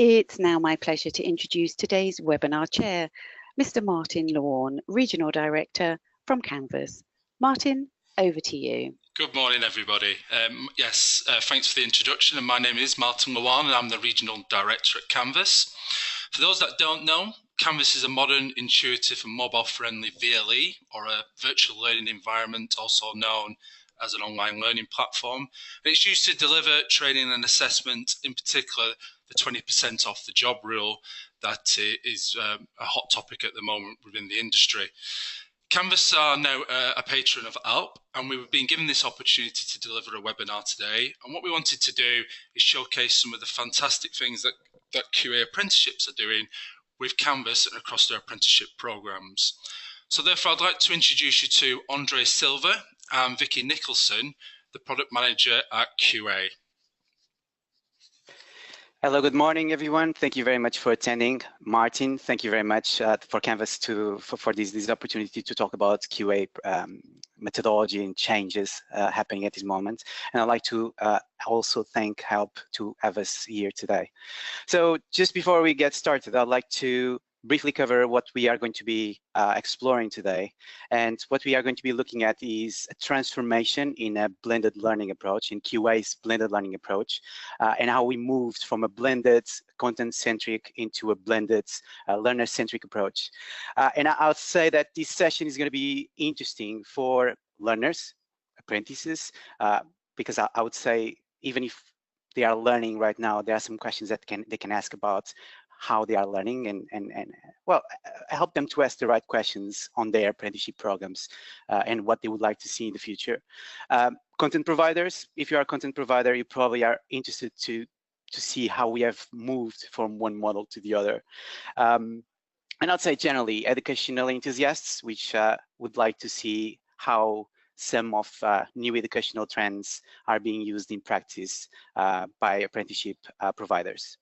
It's now my pleasure to introduce today's webinar chair, Mr. Martin Lawan, Regional Director from Canvas. Martin, over to you. Good morning, everybody. Thanks for the introduction. And my name is Martin Lawan, and I'm the Regional Director at Canvas. For those that don't know, Canvas is a modern, intuitive and mobile-friendly VLE, or a virtual learning environment, also known as an online learning platform. And it's used to deliver training and assessment, in particular the 20% off the job rule that is a hot topic at the moment within the industry. Canvas are now a patron of AELP, and we've been given this opportunity to deliver a webinar today. And what we wanted to do is showcase some of the fantastic things that QA apprenticeships are doing with Canvas and across their apprenticeship programs. So therefore, I'd like to introduce you to Andre Silva and Vicky Nicholson, the product manager at QA. Hello, good morning, everyone. Thank you very much for attending. Martin, thank you very much for Canvas for this opportunity to talk about QA methodology and changes happening at this moment. And I'd like to also thank AELP to have us here today. So just before we get started, I'd like to briefly cover what we are going to be exploring today. And what we are going to be looking at is a transformation in a blended learning approach, in QA's blended learning approach, and how we moved from a blended content-centric into a blended learner-centric approach. And I'll say that this session is going to be interesting for learners, apprentices, because I would say even if they are learning right now, there are some questions that they can ask about how they are learning and well, help them to ask the right questions on their apprenticeship programs and what they would like to see in the future. Content providers, if you are a content provider, you probably are interested to see how we have moved from one model to the other. And I'd say generally educational enthusiasts, which would like to see how some of new educational trends are being used in practice by apprenticeship providers.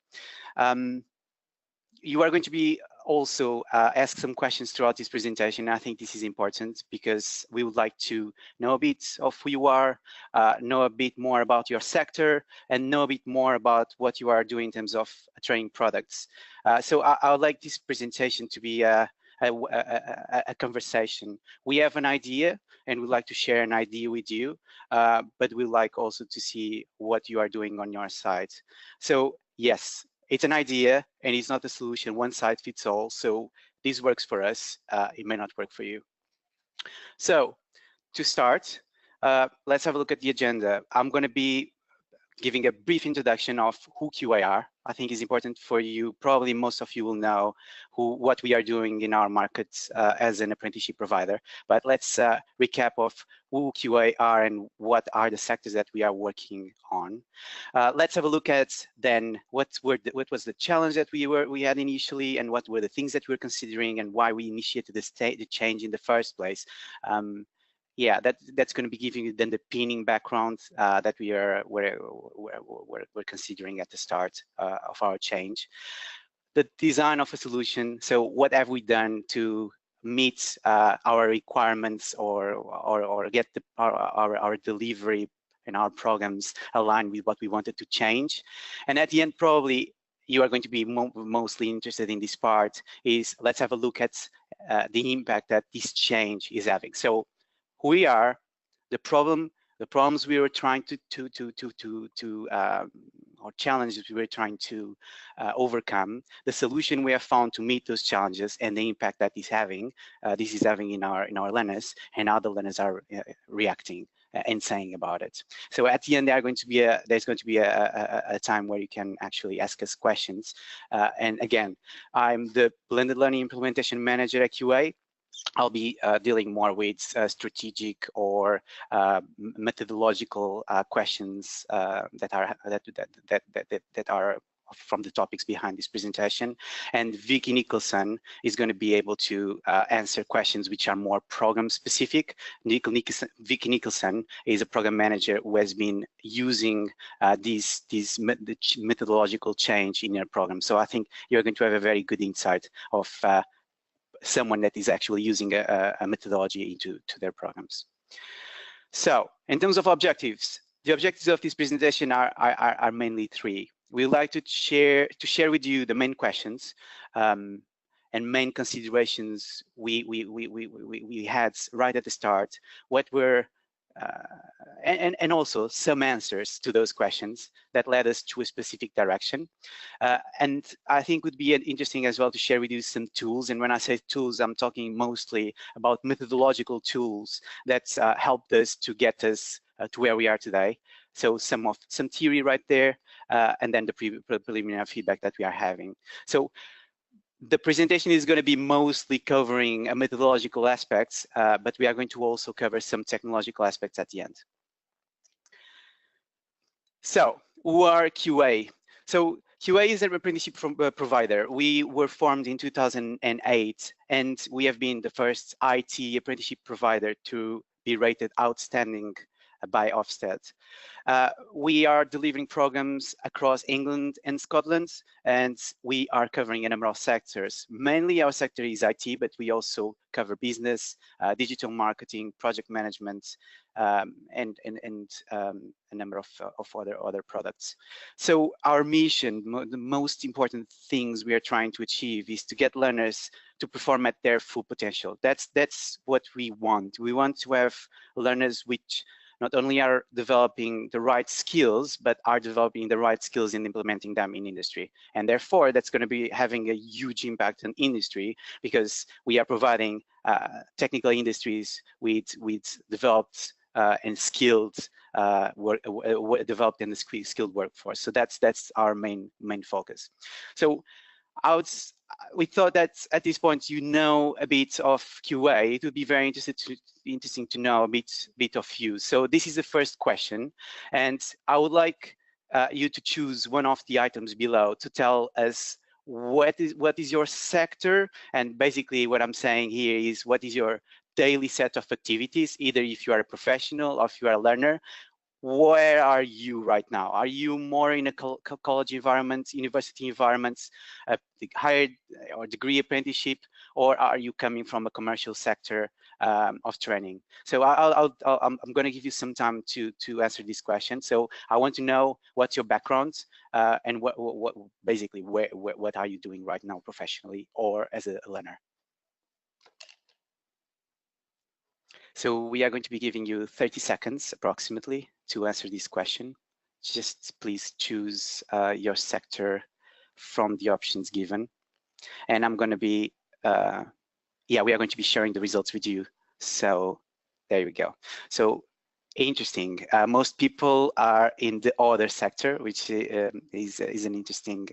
You are going to be also asked some questions throughout this presentation. I think this is important because we would like to know a bit of who you are, know a bit more about your sector, and know a bit more about what you are doing in terms of training products. So I would like this presentation to be a conversation. We have an idea and we'd like to share an idea with you, but we'd like also to see what you are doing on your side. So yes, it's an idea and it's not a solution, one size fits all. So this works for us, it may not work for you. So to start, let's have a look at the agenda. I'm going to be giving a brief introduction of who QA are. I think it's important for you, probably most of you will know what we are doing in our markets as an apprenticeship provider, but let's recap of who QA are and what are the sectors that we are working on. Let's have a look at then what was the challenge that we had initially, and what were the things that we were considering, and why we initiated the change in the first place. Yeah, that's going to be giving you then the pinning background that we're considering at the start of our change. The design of a solution. So what have we done to meet our requirements or get our delivery and our programs aligned with what we wanted to change? And at the end, probably you are going to be mostly interested in this part is let's have a look at the impact that this change is having. So who we are, the problems we were trying or challenges we were trying to overcome, the solution we have found to meet those challenges, and the impact that this is having in our learners, and how the learners are reacting and saying about it. So at the end, there's going to be a time where you can actually ask us questions. And again, I'm the Blended Learning Implementation Manager at QA. I'll be dealing more with strategic or methodological questions that are from the topics behind this presentation. And Vicky Nicholson is going to be able to answer questions which are more program specific. Vicky Nicholson is a program manager who has been using this methodological change in her program. So I think you're going to have a very good insight of someone that is actually using a methodology into their programs. So in terms of objectives, the objectives of this presentation are mainly three. we'd like to share with you the main questions and main considerations we had right at the start. What were and also some answers to those questions that led us to a specific direction. And I think would be interesting as well to share with you some tools. And when I say tools, I'm talking mostly about methodological tools that helped us to get us to where we are today. So some theory right there, and then the preliminary feedback that we are having. So the presentation is going to be mostly covering methodological aspects, but we are going to also cover some technological aspects at the end. So, who are QA? So, QA is an apprenticeship provider. We were formed in 2008, and we have been the first IT apprenticeship provider to be rated outstanding by Ofsted. We are delivering programs across England and Scotland, and we are covering a number of sectors. Mainly our sector is IT, but we also cover business, digital marketing, project management, and a number of other products. So our mission, the most important things we are trying to achieve is to get learners to perform at their full potential. That's what we want. We want to have learners which not only are developing the right skills, but are developing the right skills in implementing them in industry. And therefore, that's going to be having a huge impact on industry, because we are providing technical industries with developed and skilled developed and skilled workforce. So that's our main focus. So we thought that at this point you know a bit of QA. It would be very interesting to know a bit of you. So this is the first question, and I would like you to choose one of the items below to tell us what is your sector, and basically what I'm saying here is what is your daily set of activities, either if you are a professional or if you are a learner. Where are you right now? Are you more in a college environment, university environments, higher or degree apprenticeship, or are you coming from a commercial sector of training? So I'm going to give you some time to answer this question. So I want to know what's your background and what basically what are you doing right now professionally or as a learner? So we are going to be giving you 30 seconds approximately to answer this question. Just please choose your sector from the options given. And I'm going to be, we are going to be sharing the results with you. So there we go. So interesting. Most people are in the other sector, which is an interesting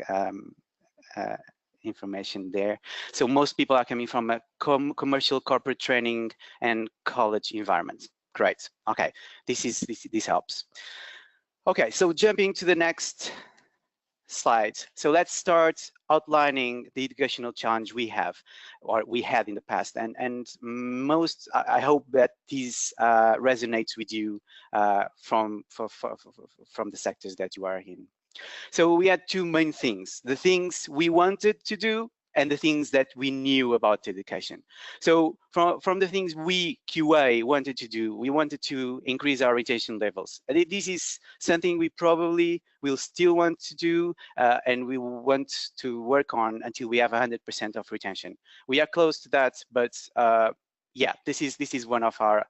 information there. So most people are coming from a commercial, corporate training and college environment. Great. Okay, this helps. Okay, so jumping to the next slide. So let's start outlining the educational challenge we have, or we had in the past, and I hope that this resonates with you from the sectors that you are in. So we had two main things: the things we wanted to do and the things that we knew about education. So from the things we QA wanted to do, we wanted to increase our retention levels. And this is something we probably will still want to do, and we want to work on until we have 100% of retention. We are close to that, but yeah, this is one of our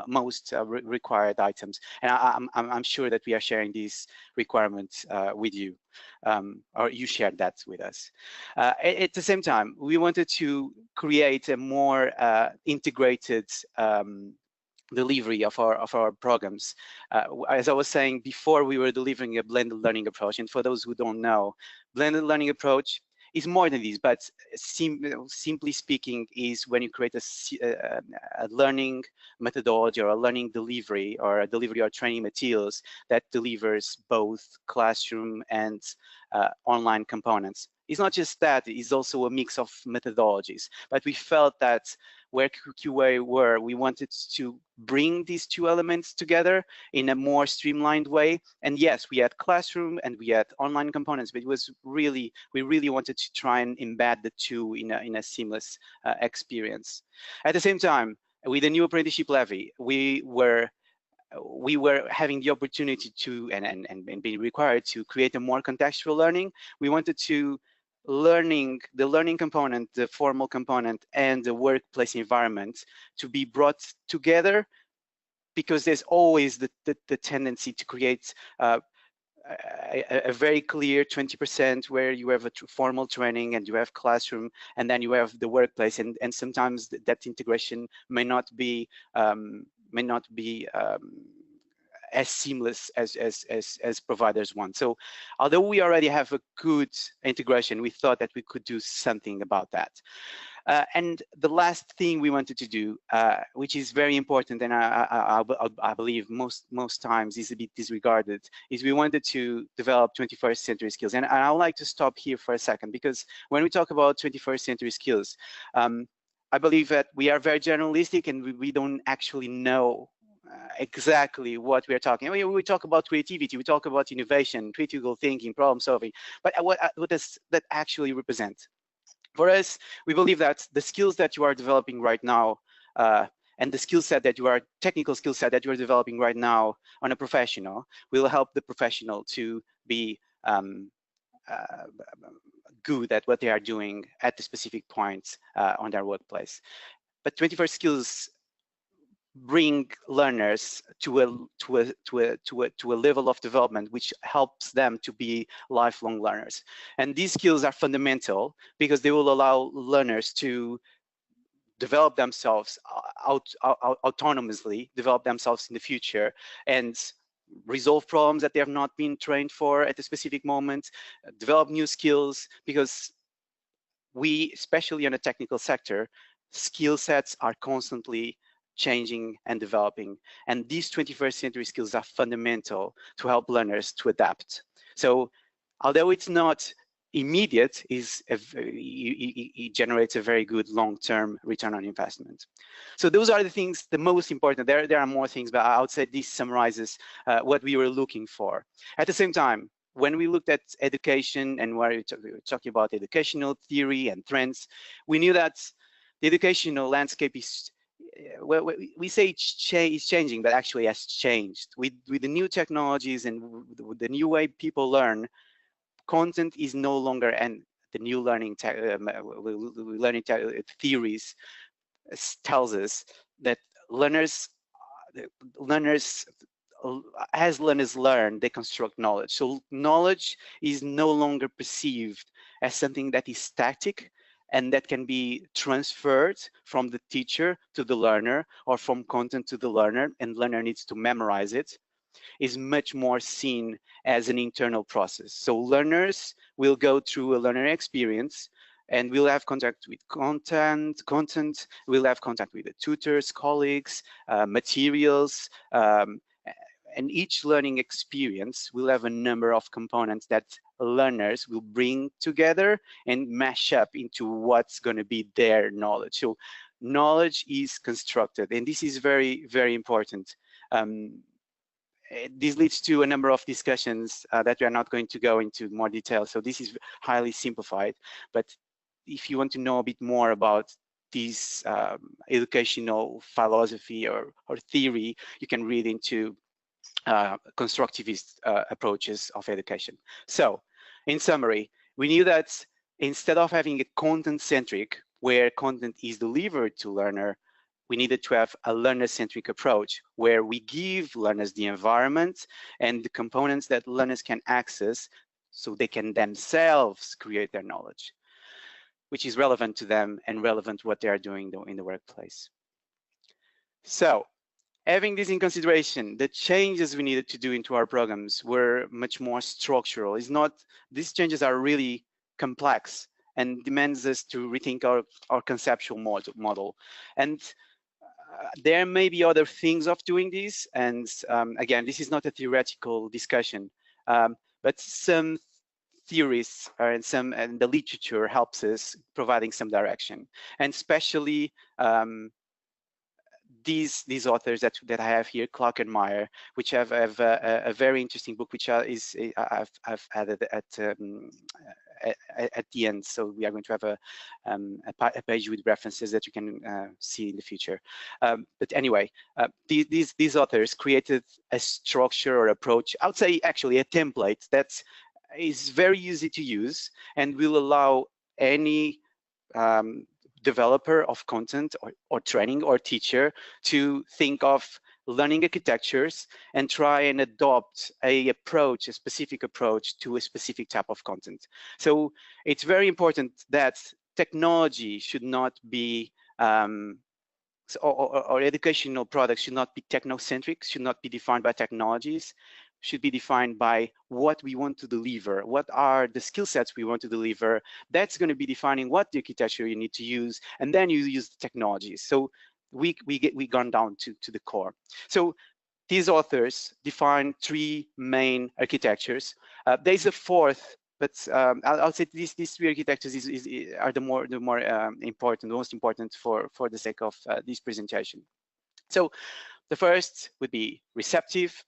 most required items, and I'm sure that we are sharing these requirements with you, or you shared that with us. At the same time, we wanted to create a more integrated delivery of our programs. As I was saying before, we were delivering a blended learning approach, and for those who don't know, blended learning approach is more than this, but simply speaking is when you create a learning methodology or a learning delivery or a delivery or training materials that delivers both classroom and online components. It's not just that, it's also a mix of methodologies, but we felt that where QA we wanted to bring these two elements together in a more streamlined way. And yes, we had classroom and we had online components, but it was really, we really wanted to try and embed the two in a seamless experience. At the same time, with the new Apprenticeship Levy, we were we were having the opportunity to and being required to create a more contextual learning. We wanted to the learning component, the formal component, and the workplace environment to be brought together, because there's always the tendency to create a very clear 20% where you have a formal training and you have classroom, and then you have the workplace, and sometimes that integration may not be as seamless as providers want. So although we already have a good integration, we thought that we could do something about that. And the last thing we wanted to do, which is very important, and I believe most times is a bit disregarded, is we wanted to develop 21st century skills. And I would like to stop here for a second, because when we talk about 21st century skills, I believe that we are very generalistic, and we don't actually know exactly what we're talking. I mean, we talk about creativity, we talk about innovation, critical thinking, problem solving, but what does that actually represent? For us, we believe that the skills that you are developing right now, and the skill set that technical skill set that you are developing right now on a professional, will help the professional to be good at what they are doing at the specific points on their workplace. But 21st skills bring learners to a level of development which helps them to be lifelong learners. And these skills are fundamental because they will allow learners to develop themselves autonomously, develop themselves in the future, and resolve problems that they have not been trained for at a specific moment, develop new skills, because we, especially in the technical sector, skill sets are constantly changing and developing, and these 21st century skills are fundamental to help learners to adapt. So although it's not immediate, it generates a very good long-term return on investment. So those are the things, the most important. There are more things, but I would say this summarizes what we were looking for. At the same time, when we looked at education and we were talking about educational theory and trends, we knew that the educational landscape is, well, we say it's changing, but actually has changed. With the new technologies and with the new way people learn, content is no longer, and the new learning theories tells us that as learners learn, they construct knowledge. So knowledge is no longer perceived as something that is static and that can be transferred from the teacher to the learner, or from content to the learner, and learner needs to memorize it. Is much more seen as an internal process. So learners will go through a learner experience, and we'll have contact with content, we'll have contact with the tutors, colleagues, materials, and each learning experience will have a number of components that learners will bring together and mash up into what's going to be their knowledge. So knowledge is constructed, and this is very, very important. This leads to a number of discussions that we are not going to go into more detail. So this is highly simplified, but if you want to know a bit more about this educational philosophy or theory, you can read into constructivist approaches of education. So in summary, we knew that instead of having a content-centric, where content is delivered to learner, we needed to have a learner-centric approach where we give learners the environment and the components that learners can access so they can themselves create their knowledge, which is relevant to them and relevant to what they are doing in the workplace. So having this in consideration, the changes we needed to do into our programs were much more structural. These changes are really complex and demands us to rethink our conceptual model. And there may be other things of doing this, and again, this is not a theoretical discussion, but some theories and the literature helps us providing some direction, and especially these authors that I have here, Clark and Meyer, which have a very interesting book, which I've added at the end. So we are going to have a page with references that you can see in the future. But anyway, these authors created a structure or approach, I would say actually a template that is very easy to use and will allow any developer of content or training or teacher to think of learning architectures and try and adopt a specific approach to a specific type of content. So it's very important that technology should not be or educational products should not be technocentric, should not be defined by technologies, should be defined by what we want to deliver, what are the skill sets we want to deliver. That's going to be defining what the architecture you need to use, and then you use the technologies. So we gone down to the core. So these authors define 3 main architectures. There's a fourth, but I'll say these 3 architectures are the more important, the most important for the sake of this presentation. So the first would be receptive,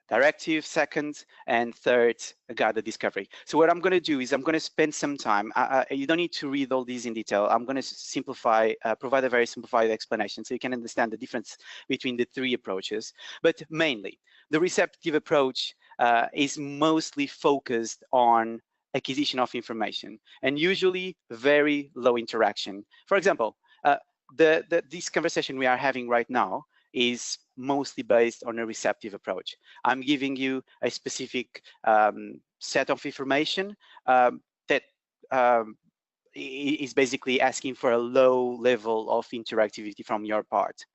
directive, second, and third, guided discovery. So what I'm going to do is I'm going to spend some time. You don't need to read all these in detail. I'm going to simplify, provide a very simplified explanation so you can understand the difference between the 3 approaches. But mainly, the receptive approach is mostly focused on acquisition of information and usually very low interaction. For example, this conversation we are having right now is mostly based on a receptive approach. I'm giving you a specific set of information that is basically asking for a low level of interactivity from your part.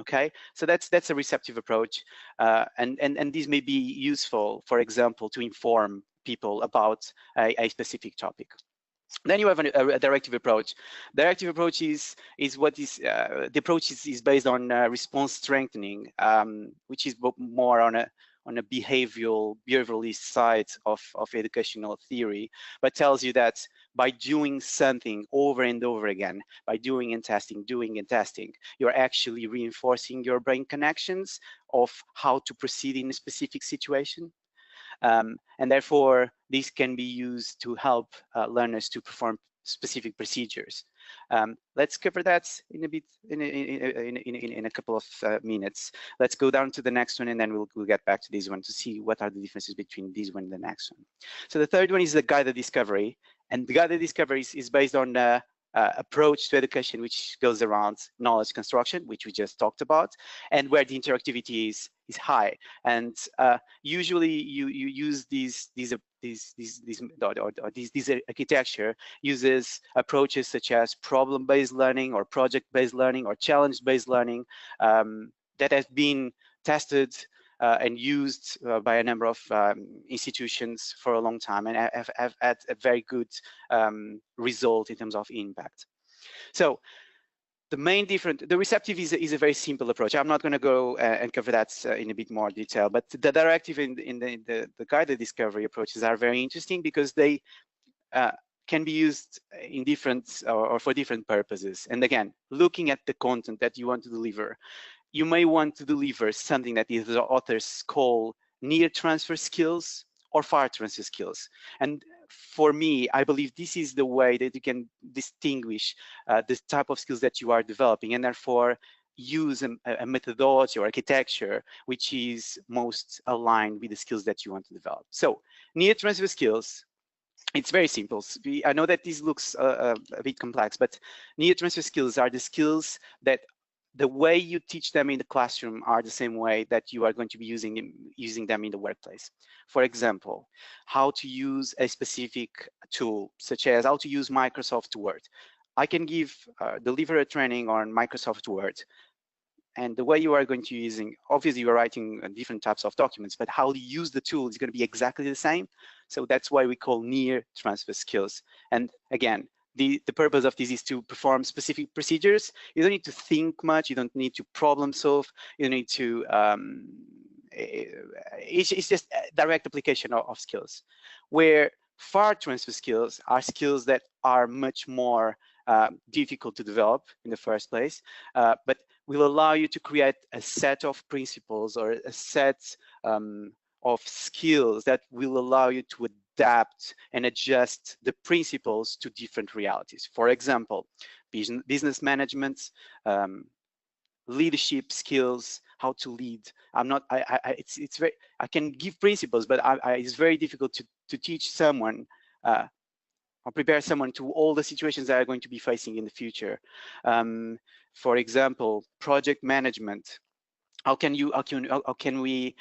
Okay, so that's a receptive approach, and this may be useful, for example, to inform people about a specific topic. Then you have a directive approach. Directive approach is what is the approach is based on response strengthening, which is more on a behavioralist side of educational theory, but tells you that by doing something over and over again, by doing and testing, you're actually reinforcing your brain connections of how to proceed in a specific situation. And therefore, this can be used to help learners to perform specific procedures. Let's cover that in a bit in a couple of minutes. Let's go down to the next one, and then we'll get back to this one to see what are the differences between this one and the next one. So the third one is the guided discovery, and the guided discovery is based on approach to education, which goes around knowledge construction, which we just talked about, and where the interactivity is high. And usually you use this architecture uses approaches such as problem-based learning or project-based learning or challenge-based learning that has been tested and used by a number of institutions for a long time and have had a very good result in terms of impact. So the main difference, the receptive is a very simple approach. I'm not going to go and cover that in a bit more detail, but the directive in the guided discovery approaches are very interesting because they can be used in different or for different purposes. And again, looking at the content that you want to deliver, you may want to deliver something that the authors call near transfer skills or far transfer skills. And for me, I believe this is the way that you can distinguish the type of skills that you are developing, and therefore use a methodology or architecture which is most aligned with the skills that you want to develop. So near transfer skills, it's very simple. I know that this looks a bit complex, but near transfer skills are the skills that the way you teach them in the classroom are the same way that you are going to be using them in the workplace. For example, how to use a specific tool, such as how to use Microsoft Word. I can deliver a training on Microsoft Word, and the way you are going to using, obviously you are writing different types of documents, but how you use the tool is going to be exactly the same. So that's why we call near transfer skills. And again, the purpose of this is to perform specific procedures. You don't need to think much. You don't need to problem solve. You don't need to, it's just a direct application of skills. Where far transfer skills are skills that are much more difficult to develop in the first place, but will allow you to create a set of principles or a set of skills that will allow you to adapt and adjust the principles to different realities. For example, business management, leadership skills, how to lead. It's very, I can give principles, but it's very difficult to teach someone or prepare someone to all the situations that are going to be facing in the future. For example, project management. How can we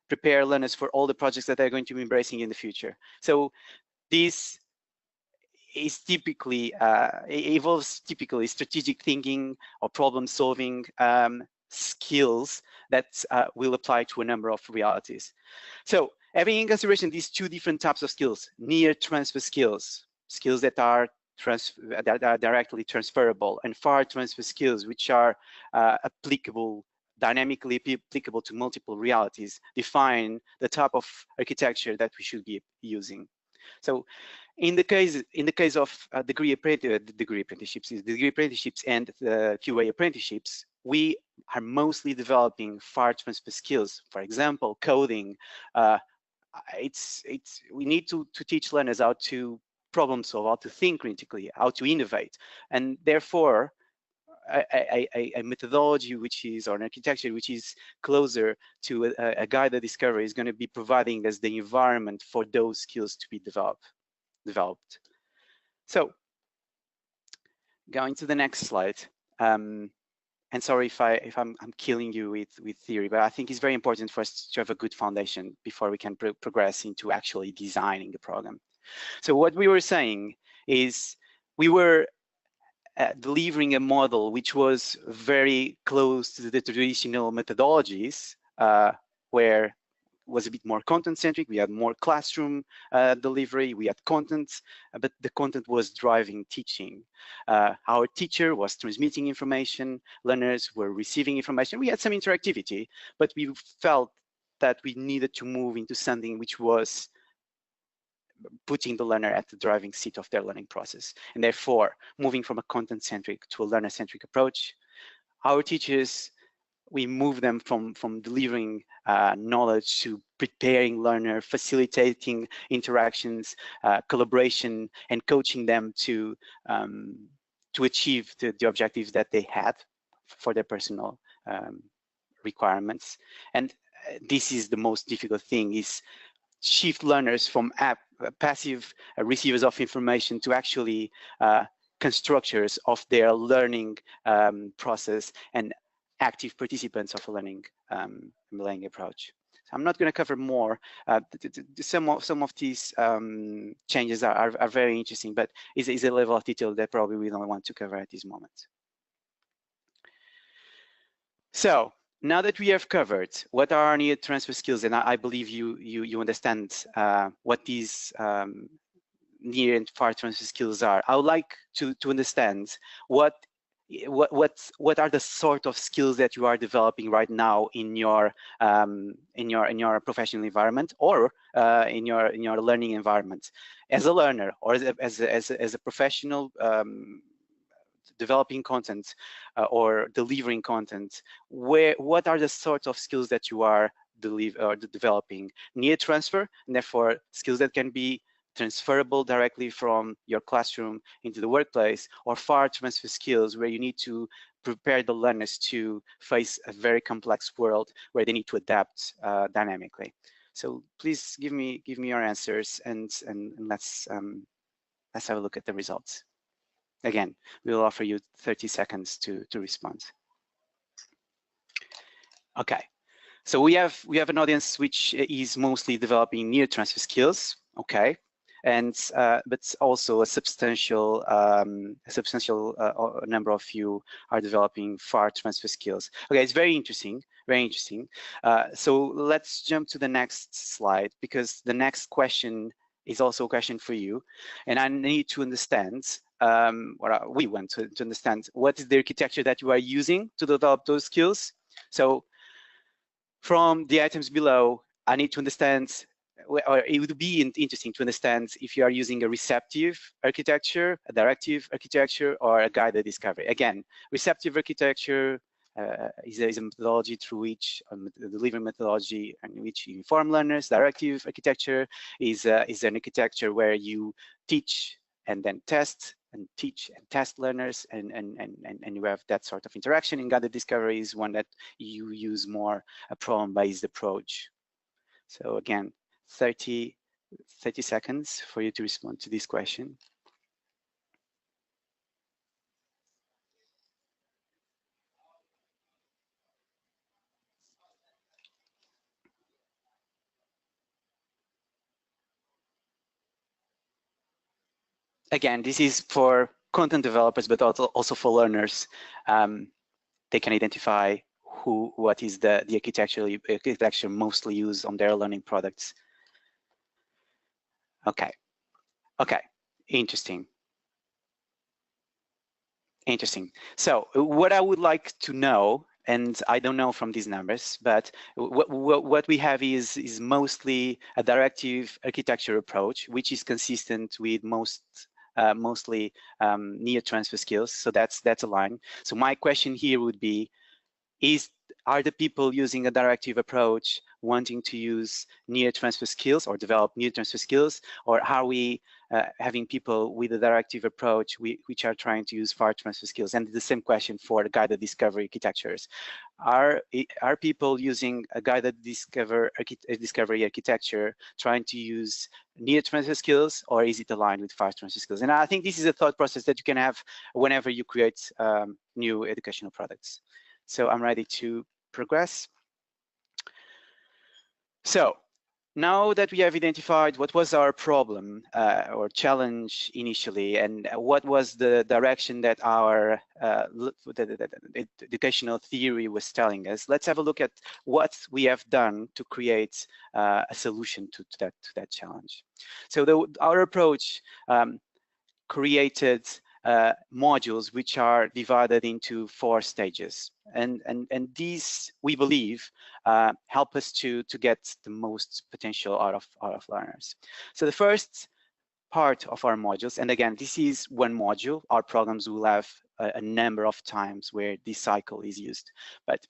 prepare learners for all the projects that they're going to be embracing in the future? So this is typically involves typically strategic thinking or problem solving skills that will apply to a number of realities. So having in consideration these two different types of skills, near transfer skills that are directly transferable, and far transfer skills which are dynamically applicable to multiple realities, define the type of architecture that we should be using. So in the case of degree apprenticeships and the QA apprenticeships, we are mostly developing far transfer skills. For example, coding. We need to teach learners how to problem solve, how to think critically, how to innovate, and therefore a methodology or an architecture which is closer to a guided discovery is going to be providing us the environment for those skills to be developed. So going to the next slide, and sorry if I'm killing you with theory, but I think it's very important for us to have a good foundation before we can progress into actually designing the program. So what we were saying is we were delivering a model which was very close to the traditional methodologies, where it was a bit more content-centric. We had more classroom delivery, we had content, but the content was driving teaching. Our teacher was transmitting information, learners were receiving information. We had some interactivity, but we felt that we needed to move into something which was putting the learner at the driving seat of their learning process, and therefore moving from a content-centric to a learner-centric approach. Our teachers, we move them from delivering knowledge to preparing learner, facilitating interactions, collaboration, and coaching them to achieve the objectives that they had for their personal requirements. And this is the most difficult thing, is shift learners from passive receivers of information to actually constructors of their learning process and active participants of a learning approach. So I'm not going to cover more. Some of these changes are very interesting, but is a level of detail that probably we don't want to cover at this moment. So now that we have covered what are our near transfer skills, and I believe you understand what these near and far transfer skills are, I would like to understand what are the sort of skills that you are developing right now in your professional environment, or in your learning environment, as a learner or as a professional developing content or delivering content. What are the sorts of skills that you are developing? Near transfer, and therefore skills that can be transferable directly from your classroom into the workplace, or far transfer skills where you need to prepare the learners to face a very complex world where they need to adapt dynamically. So please give me your answers, and let's have a look at the results. Again, we'll offer you 30 seconds to respond. Okay, so we have an audience which is mostly developing near transfer skills. Okay, and but also a substantial number of you are developing far transfer skills. Okay, it's very interesting, very interesting. So let's jump to the next slide, because the next question is also a question for you, and I need to understand. We want to understand what is the architecture that you are using to develop those skills. So from the items below, I need to understand, or it would be interesting to understand if you are using a receptive architecture, a directive architecture, or a guided discovery. Again, receptive architecture, is a methodology through which the delivery methodology in which you inform learners. Directive architecture is an architecture where you teach and then test, and teach and test learners, and you have that sort of interaction. And guided discovery is one that you use more a problem-based approach. So again, 30 seconds for you to respond to this question. Again, this is for content developers, but also for learners. They can identify what is the architecture mostly used on their learning products. Okay, interesting. So what I would like to know, and I don't know from these numbers, but what we have is mostly a directive architecture approach, which is consistent with mostly near transfer skills. So that's a line. So my question here would be, are the people using a directive approach wanting to use near transfer skills or develop near transfer skills, or are we having people with a directive approach which are trying to use far transfer skills? And the same question for the guided discovery architectures. Are people using a guided discovery architecture trying to use near transfer skills, or is it aligned with far transfer skills? And I think this is a thought process that you can have whenever you create new educational products. So I'm ready to progress. So now that we have identified what was our problem or challenge initially, and what was the direction that our the educational theory was telling us, let's have a look at what we have done to create a solution to that challenge. So our approach created modules which are divided into 4 stages, and these, we believe, help us to get the most potential out of learners. So the first part of our modules, and again, this is one module. Our programs will have a number of times where this cycle is used, but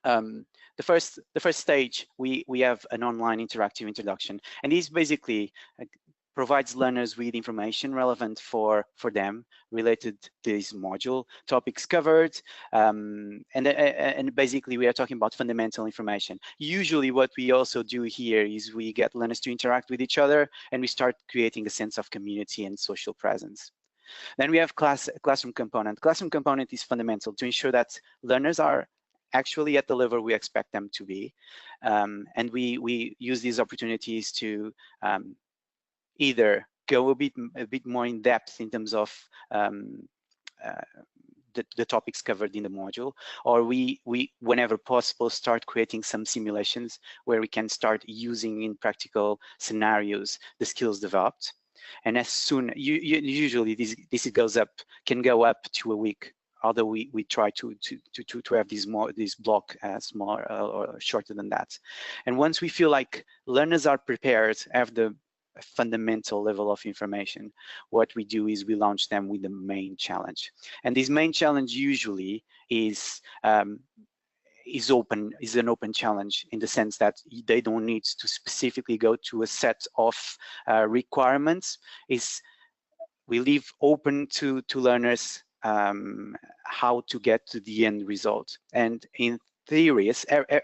the first stage, we have an online interactive introduction, and this basically provides learners with information relevant for them related to this module, topics covered, and basically we are talking about fundamental information. Usually what we also do here is we get learners to interact with each other, and we start creating a sense of community and social presence. Then we have classroom component. Classroom component is fundamental to ensure that learners are actually at the level we expect them to be, and we use these opportunities to either go a bit more in depth in terms of the topics covered in the module, or we whenever possible start creating some simulations where we can start using in practical scenarios the skills developed. And as soon, usually this can go up to a week, although we try to have this block smaller or shorter than that. And once we feel like learners are prepared, have the fundamental level of information, what we do is we launch them with the main challenge. And this main challenge usually is an open challenge, in the sense that they don't need to specifically go to a set of requirements. We leave open to learners how to get to the end result. And in theory,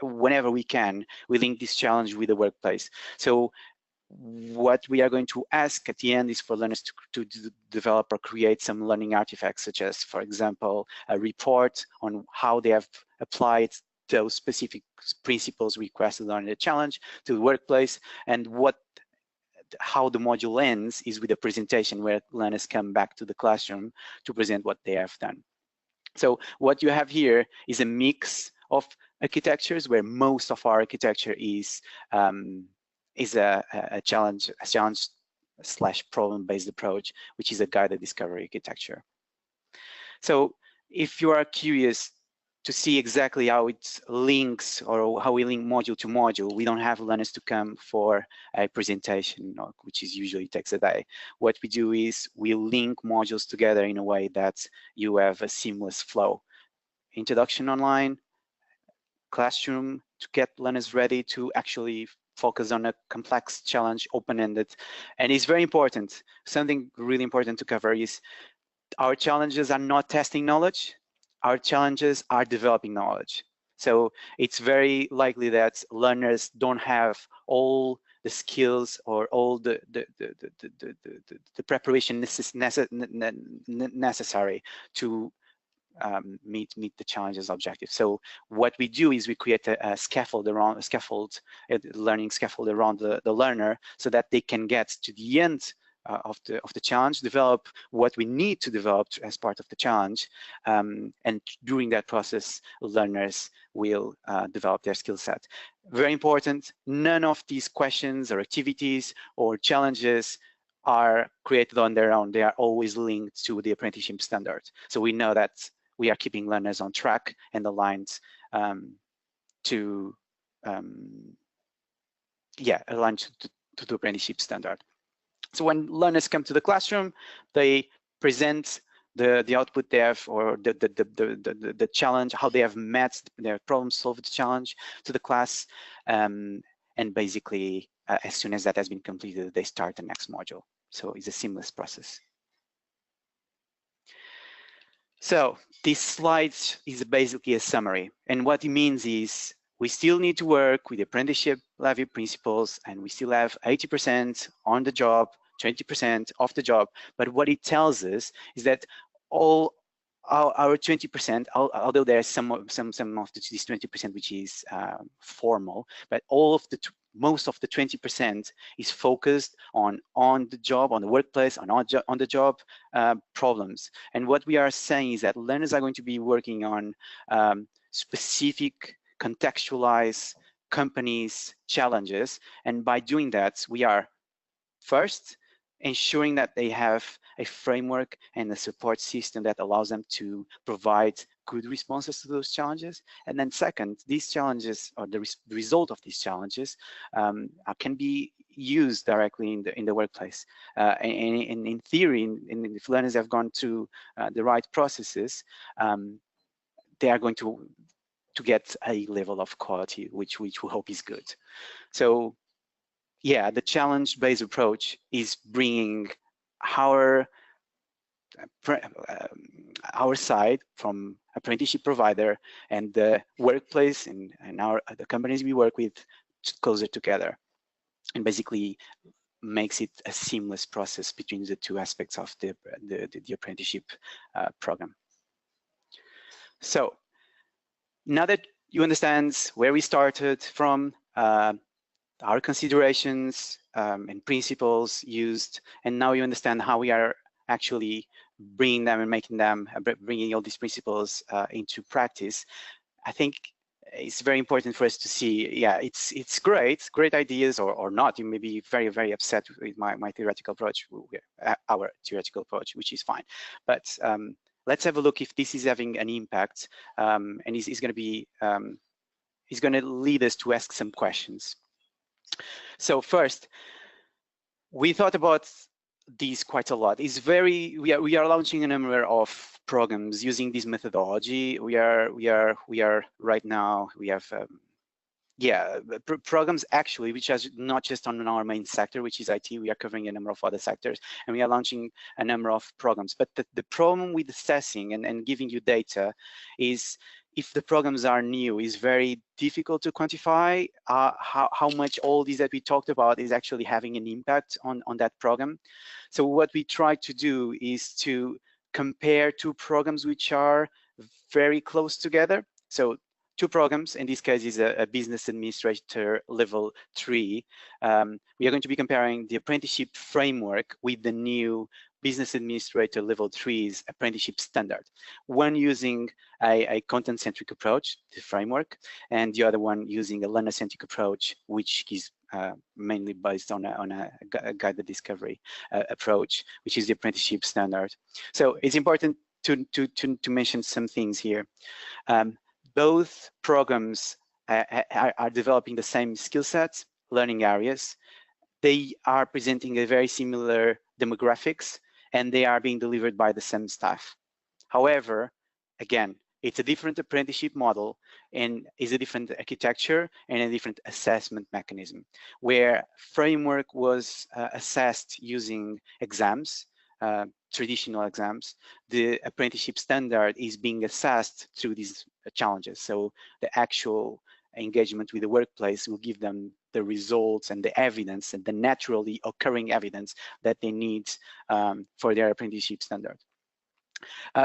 whenever we can, we link this challenge with the workplace. So what we are going to ask at the end is for learners to develop or create some learning artifacts, such as, for example, a report on how they have applied those specific principles requested on the challenge to the workplace, and how the module ends is with a presentation where learners come back to the classroom to present what they have done. So what you have here is a mix of architectures, where most of our architecture is a challenge/problem-based approach, which is a guided discovery architecture. So if you are curious to see exactly how it links, or how we link module to module, we don't have learners to come for a presentation, which usually takes a day. What we do is we link modules together in a way that you have a seamless flow. introduction online, classroom to get learners ready to actually focus on a complex challenge, open-ended. And it's very important. Something really important to cover is our challenges are not testing knowledge. Our challenges are developing knowledge. So it's very likely that learners don't have all the skills or all the preparation necessary to meet the challenges objectives. So what we do is we create a scaffold around learning scaffold around the learner, so that they can get to the end of the challenge, develop what we need to develop as part of the challenge, and during that process, learners will develop their skill set. Very important, none of these questions or activities or challenges are created on their own. They are always linked to the apprenticeship standard. So we know that we are keeping learners on track and aligned to the apprenticeship standard. So when learners come to the classroom, they present the output they have, or the challenge, how they have met their problem solved challenge to the class, and basically as soon as that has been completed, they start the next module. So it's a seamless process. So this slide is basically a summary, and what it means is we still need to work with the Apprenticeship Levy principles, and we still have 80% on the job, 20% off the job. But what it tells us is that all our 20%, although there's some of this 20% which is formal, but most of the 20% is focused on the job, on the workplace, on the job problems. And what we are saying is that learners are going to be working on specific, contextualized companies' challenges, and by doing that, we are first ensuring that they have a framework and a support system that allows them to provide good responses to those challenges. And then second, these challenges, or the result of these challenges, can be used directly in the workplace. And in theory, if learners have gone through the right processes, they are going to get a level of quality which we hope is good. So yeah, the challenge-based approach is bringing our side from apprenticeship provider and the workplace and the companies we work with closer together, and basically makes it a seamless process between the two aspects of the apprenticeship program. So now that you understand where we started from, our considerations and principles used, and now you understand how we are actually bringing them and bringing all these principles into practice. I think it's very important for us to see, yeah, it's great ideas or not. You may be very, very upset with my theoretical approach, our theoretical approach, which is fine. But let's have a look if this is having an impact, and is going to lead us to ask some questions. So first, we thought about these quite a lot. We are launching a number of programs using this methodology. We are right now, we have programs actually which are not just on our main sector, which is IT. We are covering a number of other sectors, and we are launching a number of programs. But the problem with assessing and giving you data is, if the programs are new, is very difficult to quantify how much all these that we talked about is actually having an impact on that program. So what we try to do is to compare two programs which are very close together. So two programs, in this case is a business administrator level 3. We are going to be comparing the apprenticeship framework with the new business administrator level 3's apprenticeship standard. One using a content-centric approach, the framework, and the other one using a learner-centric approach, which is mainly based on a guided discovery approach, which is the apprenticeship standard. So it's important to mention some things here. Both programs are developing the same skill sets, learning areas. They are presenting a very similar demographics, and they are being delivered by the same staff. However, again, It's a different apprenticeship model and is a different architecture and a different assessment mechanism, where framework was assessed using exams, traditional exams. The apprenticeship standard is being assessed through these challenges. So the actual engagement with the workplace will give them the results and the evidence and the naturally occurring evidence that they need for their apprenticeship standard.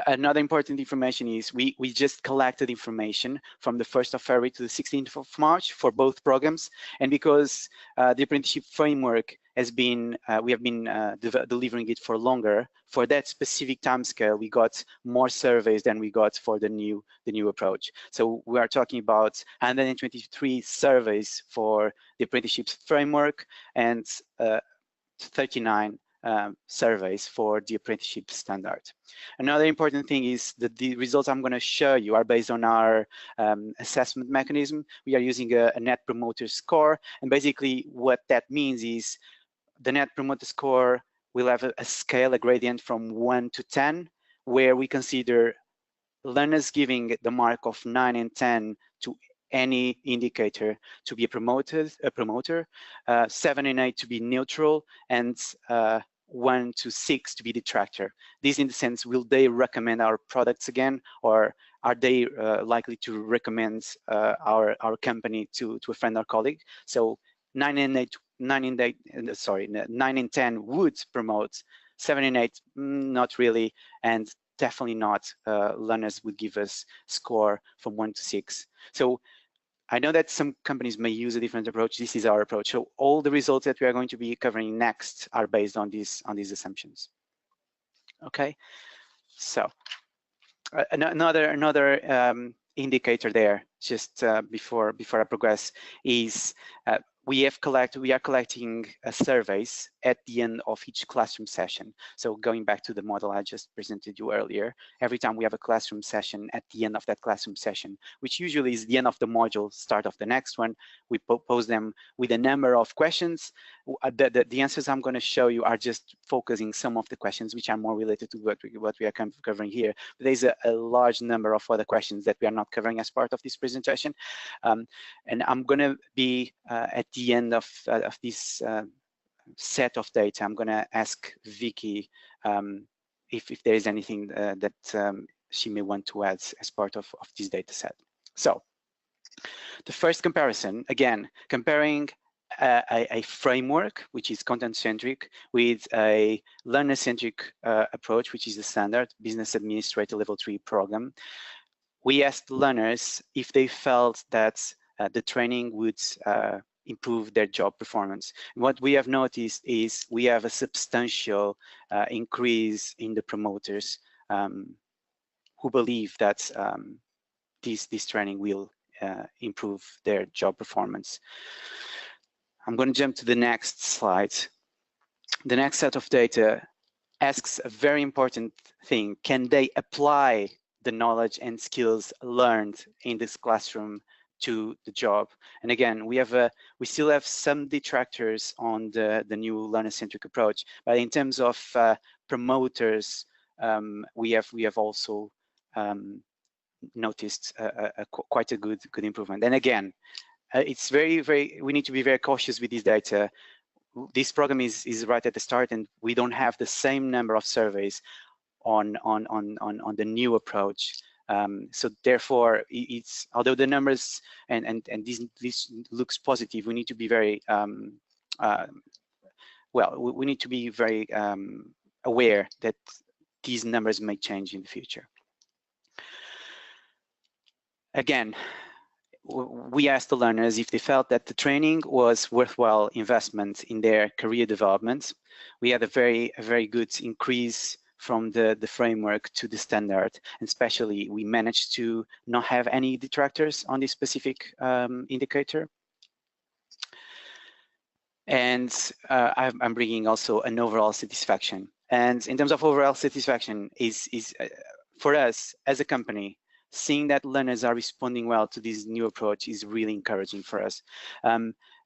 Another important information is we just collected information from the 1st of February to the 16th of March for both programs. And because the apprenticeship framework has been, we have been delivering it for longer, for that specific timescale, we got more surveys than we got for the new approach. So we are talking about 123 surveys for the apprenticeship framework and 39 surveys for the apprenticeship standard. Another important thing is that the results I'm going to show you are based on our assessment mechanism. We are using a net promoter score, and basically what that means is the net promoter score will have a scale, a gradient from 1 to 10, where we consider learners giving the mark of 9 and 10 to any indicator to be a promoter, 7 and 8 to be neutral, and 1 to 6 to be detractor. This, in the sense, will they recommend our products again, or are they likely to recommend our company to a friend or colleague? So 9 and 10 would promote, 7 and 8 not really, and definitely not. Learners would give us score from 1 to 6. So I know that some companies may use a different approach. This is our approach. So all the results that we are going to be covering next are based on these assumptions. Okay. So another indicator there, just before I progress, is we are collecting surveys at the end of each classroom session. So going back to the model I just presented you earlier, every time we have a classroom session, at the end of that classroom session, which usually is the end of the module, start of the next one, we pose them with a number of questions. The answers I'm going to show you are just focusing some of the questions which are more related to what we are covering here. But there's a large number of other questions that we are not covering as part of this presentation. And I'm going to be at the end of this set of data, I'm going to ask Vicky if there is anything that she may want to add as part of this data set. So the first comparison, again, comparing a framework, which is content-centric, with a learner-centric approach, which is the standard Business Administrator Level 3 program. We asked learners if they felt that the training would improve their job performance. What we have noticed is we have a substantial increase in the promoters who believe that this training will improve their job performance. I'm going to jump to the next slide. The next set of data asks a very important thing. Can they apply the knowledge and skills learned in this classroom to the job? And again, we still have some detractors on the new learner-centric approach, but in terms of promoters, we have also noticed quite a good improvement. And again, it's we need to be very cautious with this data. This program is right at the start, and we don't have the same number of surveys on the new approach. So therefore, it's, although the numbers and this looks positive, we need to be very we need to be very aware that these numbers may change in the future. Again, we asked the learners if they felt that the training was worthwhile investment in their career development. We had a very good increase from the framework to the standard, and especially we managed to not have any detractors on this specific indicator. And I'm bringing also an overall satisfaction. And in terms of overall satisfaction, is for us as a company, seeing that learners are responding well to this new approach is really encouraging for us.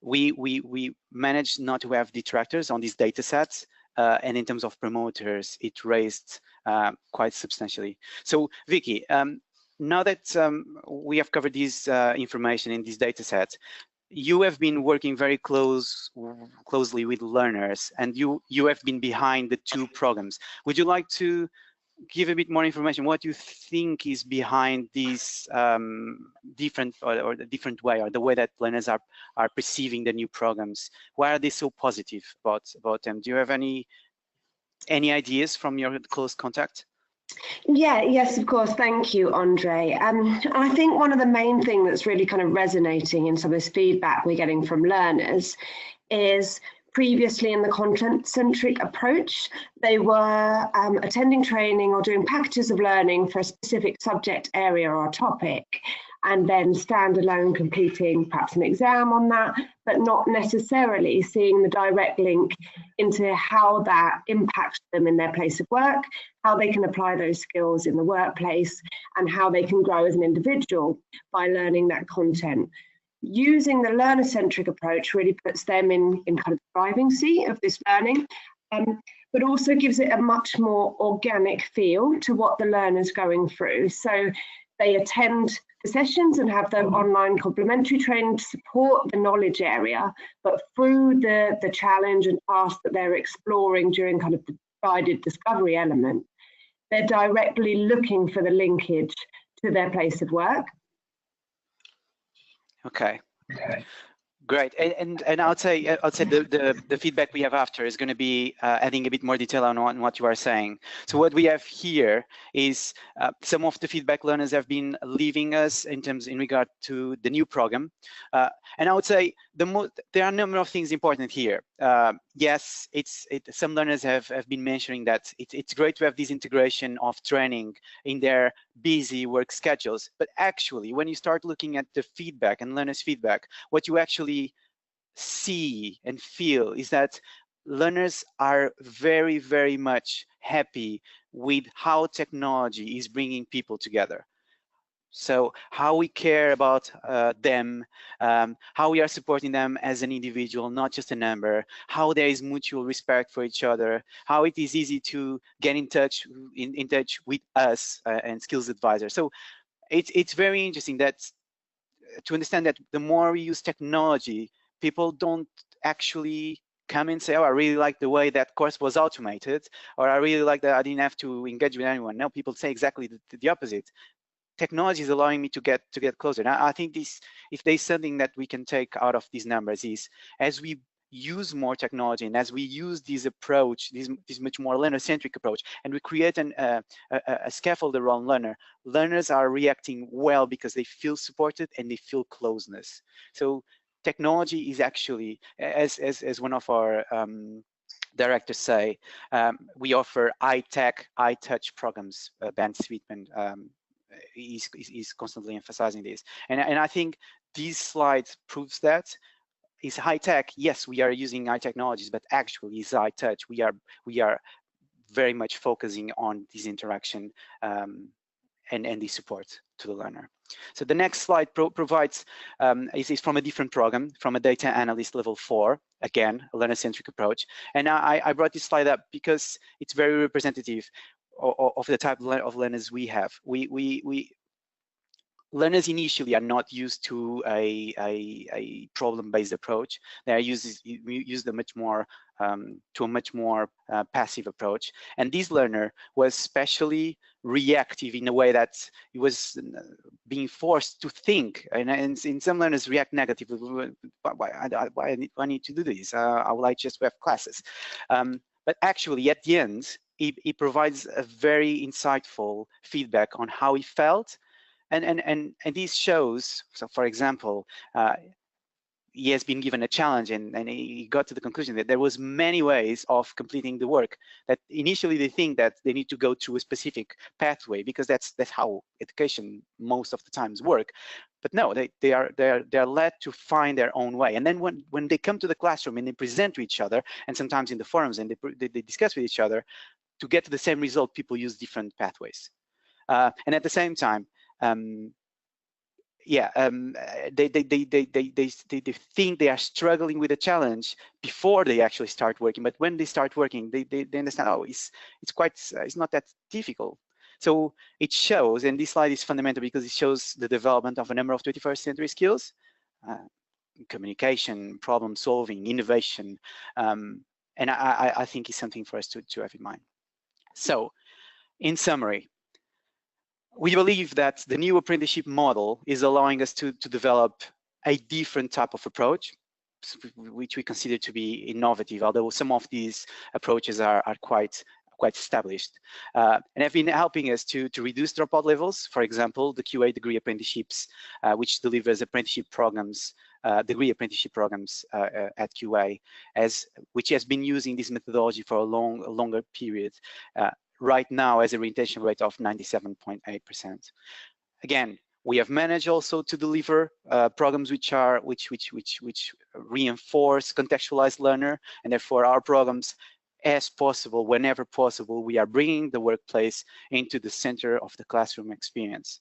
We managed not to have detractors on these data sets, and in terms of promoters, it raised quite substantially. So Vicky, now that we have covered this information in this data set, you have been working very closely with learners, and you have been behind the two programs. Would you like to give a bit more information what you think is behind this different or the different way, or the way that learners are perceiving the new programs? Why are they so positive about them? Do you have any ideas from your close contact? Yes, of course. Thank you, Andre. I think one of the main things that's really kind of resonating in some of this feedback we're getting from learners is previously in the content-centric approach, they were attending training or doing packages of learning for a specific subject area or topic, and then standalone completing perhaps an exam on that, but not necessarily seeing the direct link into how that impacts them in their place of work, how they can apply those skills in the workplace, and how they can grow as an individual by learning that content. Using the learner-centric approach really puts them in kind of the driving seat of this learning, but also gives it a much more organic feel to what the learner's going through. So they attend the sessions and have the online complementary training to support the knowledge area, but through the challenge and task that they're exploring during kind of the guided discovery element, they're directly looking for the linkage to their place of work. Okay. Great, and I'll say the feedback we have after is going to be adding a bit more detail on what you are saying. So what we have here is some of the feedback learners have been leaving us in regard to the new program, and I would say there are a number of things important here. Yes, some learners have been mentioning that it's great to have this integration of training in their busy work schedules, but actually when you start looking at the feedback and learners' feedback, what you actually see and feel is that learners are very, very much happy with how technology is bringing people together. So how we care about them, how we are supporting them as an individual, not just a number, how there is mutual respect for each other, how it is easy to get in touch with us and skills advisors. So it's very interesting to understand that the more we use technology, people don't actually come and say, oh, I really like the way that course was automated, or I really like that I didn't have to engage with anyone. No, people say exactly the opposite. Technology is allowing me to get closer. Now, I think if there's something that we can take out of these numbers is, as we use more technology and as we use this approach, this much more learner-centric approach, and we create a scaffold around learners are reacting well because they feel supported and they feel closeness. So technology is actually, as one of our directors say, we offer high-tech, high-touch programs. Ben Sweetman is constantly emphasizing this, and I think these slides proves that. Is high tech? Yes, we are using high technologies, but actually is high touch. We are very much focusing on this interaction and the support to the learner. So the next slide provides is from a different program, from a data analyst level 4, again a learner-centric approach. And I brought this slide up because it's very representative of the type of learners we have. Learners initially are not used to a problem-based approach. They are used a much more to a much more passive approach. And this learner was specially reactive in a way that he was being forced to think. And some learners react negatively. Why do I need to do this? I would like just to have classes. But actually, at the end, he provides a very insightful feedback on how he felt. And this shows, so for example, he has been given a challenge and he got to the conclusion that there was many ways of completing the work, that initially they think that they need to go through a specific pathway because that's how education most of the times work. But no, they are led to find their own way. And then when they come to the classroom and they present to each other, and sometimes in the forums and they discuss with each other, to get to the same result, people use different pathways. And at the same time, they think they are struggling with a challenge before they actually start working, but when they start working, they understand, oh, it's not that difficult. So it shows, and this slide is fundamental because it shows the development of a number of 21st century skills, communication, problem solving, innovation, and I think it's something for us to have in mind. So in summary, we believe that the new apprenticeship model is allowing us to develop a different type of approach, which we consider to be innovative, although some of these approaches are quite established, and have been helping us to reduce dropout levels. For example, the QA degree apprenticeships, which delivers apprenticeship programs, degree apprenticeship programs at QA, which has been using this methodology for a longer period, right now as a retention rate of 97.8%. Again, we have managed also to deliver programs which reinforce contextualized learner, and therefore our programs, as possible, whenever possible, we are bringing the workplace into the center of the classroom experience.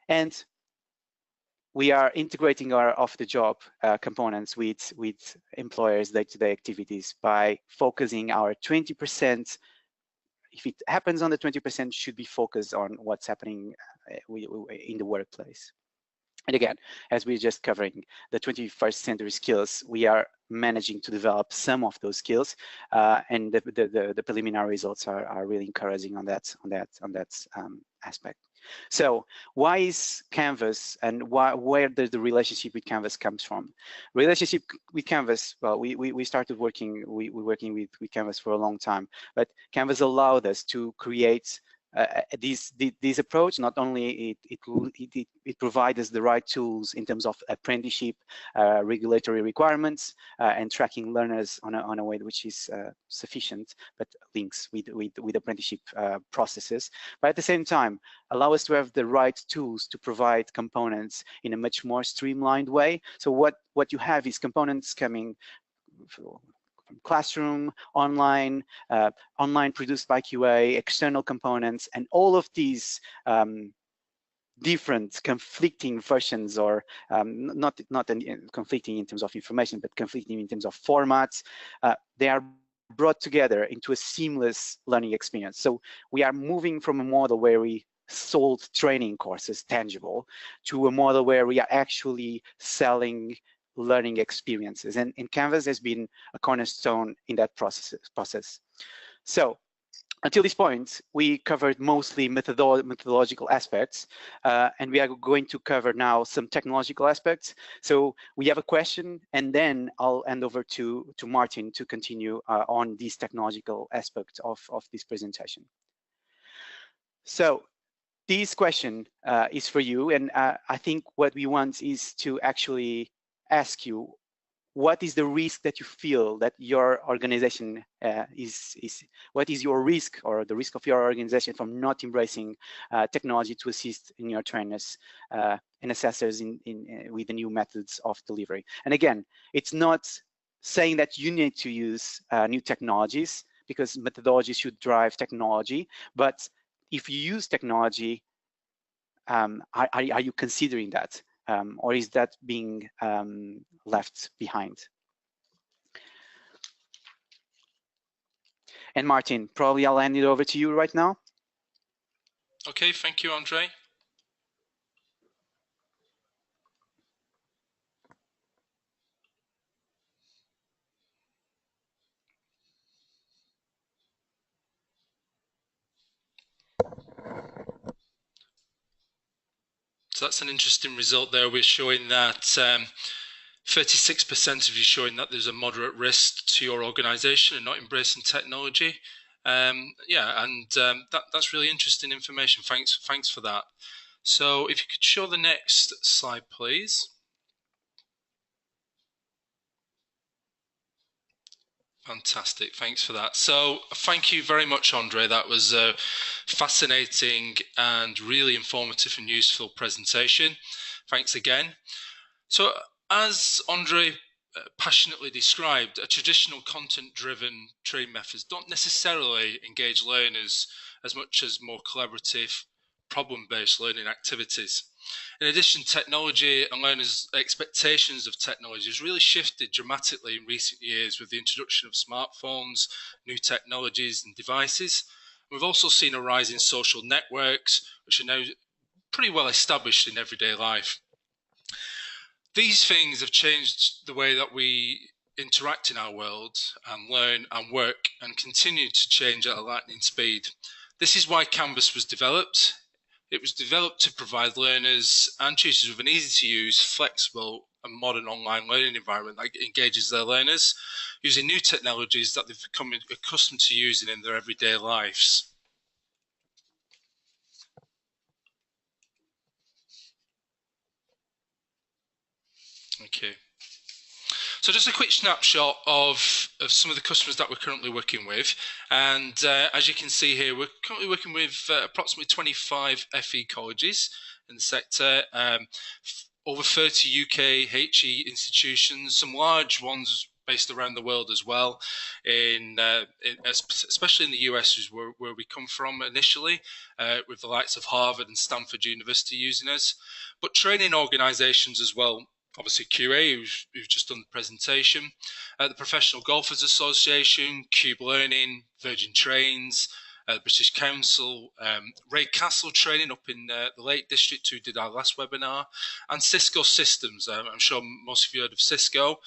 And we are integrating our off-the-job components with employers' day-to-day activities by focusing our 20%. If it happens on the 20%, should be focused on what's happening in the workplace. And again, as we're just covering the 21st century skills, we are managing to develop some of those skills, and the preliminary results are really encouraging on that aspect. So why is Canvas, and where does the relationship with Canvas comes from? Relationship with Canvas, well, we started working with Canvas for a long time, but Canvas allowed us to create this approach. Not only it provides us the right tools in terms of apprenticeship, regulatory requirements, and tracking learners on a way which is sufficient, but links with apprenticeship processes. But at the same time, allow us to have the right tools to provide components in a much more streamlined way. So what you have is components coming from classroom, online produced by QA, external components, and all of these different conflicting versions, or not conflicting in terms of information, but conflicting in terms of formats, they are brought together into a seamless learning experience. So we are moving from a model where we sold training courses tangible to a model where we are actually selling learning experiences, and Canvas has been a cornerstone in that process. So until this point, we covered mostly methodological aspects, and we are going to cover now some technological aspects. So we have a question, and then I'll hand over to Martin to continue on this technological aspect of this presentation. So this question is for you, and I think what we want is to actually ask you, what is the risk that you feel that your organization what is your risk, or the risk of your organization, from not embracing technology to assist in your trainers and assessors with the new methods of delivery? And again, it's not saying that you need to use new technologies, because methodology should drive technology, but if you use technology, are you considering that? Or is that being left behind? And Martin, probably I'll hand it over to you right now. Okay, thank you, Andre. So that's an interesting result there. We're showing that 36% of you showing that there's a moderate risk to your organization and not embracing technology. That's really interesting information. Thanks for that. So if you could show the next slide, please. Fantastic, thanks for that. So thank you very much, Andre. That was a fascinating and really informative and useful presentation. Thanks again. So as Andre passionately described, a traditional content-driven training methods don't necessarily engage learners as much as more collaborative, problem-based learning activities. In addition, technology and learners' expectations of technology has really shifted dramatically in recent years with the introduction of smartphones, new technologies and devices. We've also seen a rise in social networks, which are now pretty well established in everyday life. These things have changed the way that we interact in our world and learn and work, and continue to change at a lightning speed. This is why Canvas was developed. It was developed to provide learners and tutors with an easy-to-use, flexible and modern online learning environment that engages their learners using new technologies that they've become accustomed to using in their everyday lives. Okay. So just a quick snapshot of some of the customers that we're currently working with. And as you can see here, we're currently working with approximately 25 FE colleges in the sector, over 30 UK HE institutions, some large ones based around the world as well, especially in the US, is where we come from initially, with the likes of Harvard and Stanford University using us, but training organizations as well. Obviously QA, who've just done the presentation, the Professional Golfers Association, Cube Learning, Virgin Trains, the British Council, Ray Castle Training up in the Lake District, who did our last webinar, and Cisco Systems. I'm sure most of you heard of Cisco.